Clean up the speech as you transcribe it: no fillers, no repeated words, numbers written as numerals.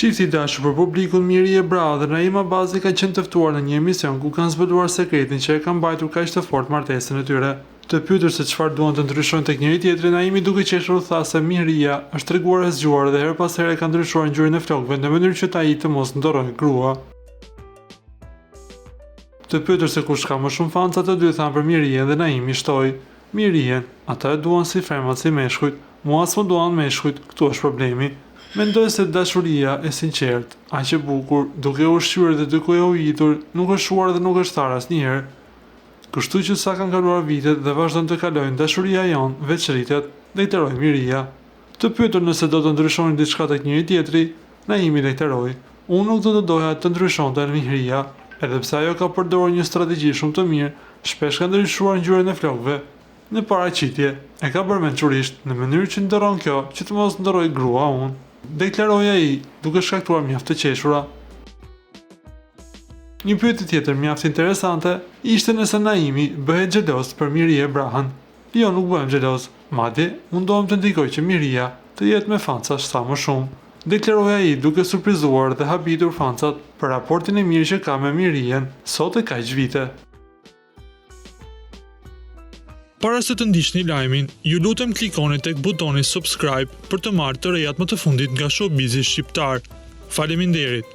Çifti i dashur për publikun Miri Ebra dhe Naima Bazi ka qenë të ftuar në një emision ku kanë zbuluar sekretin që e ka mbajtur kaq të fortë martesën e tyre. Të pyetur se çfarë duan të ndryshojnë tek njëri tjetri, Naimi duke qeshur tha se Miria është treguar e zgjuar dhe her pas here ka ndryshuar ngjyrën e flokëve në mënyrë që ai të mos ndorrojë grua. Të pyetur se kush ka më shumë fanca, të dy thanë për Mirien dhe Naimi shtoi: Mirien, ata e duan si femrat si meshkujt, mua s'më duan meshkujt, këtu është problemi. Mendoj se dashuria e sinqert, aq e bukur, duke u shqyrë dhe duke u ujitur, nuk është shuar dhe nuk është tharë asnjëherë. Kështu që sa kanë kaluar vitet dhe vazhdon të kalojnë, dashuria jon veç rritet, deklaroi Miria. Të pyetur nëse do të ndryshonin diçka tek njëri tjetri, Naimi deklaroi: Unë nuk do të doja të ndryshonte Miria, edhe pse ajo ka përdorur një strategji shumë të mirë, shpesh ka ndryshuar ngjyrën e flokëve. Në paraqitje, e ka bërë mençurisht në mënyrë që ndorron kjo që të mos ndorroj grua unë, deklaroi ai, duke shkaktuar mjaft të qeshura. Një pyetje tjetër mjaft interesante ishte nëse Naimi bëhet xheloz për Miri Ebrahën. Jo, nuk bëhem xheloz, madje mundohem të ndikoj që Miria të jetë me fanca sa më shumë, deklaroi ai duke surprizuar dhe habitur fancat për raportin e mirë që ka me Mirien sot e kaq vite. Para se të ndiqni lajmin, ju lutem klikoni tek butoni subscribe për të marrë të rejat më të fundit nga showbizi shqiptar. Faleminderit.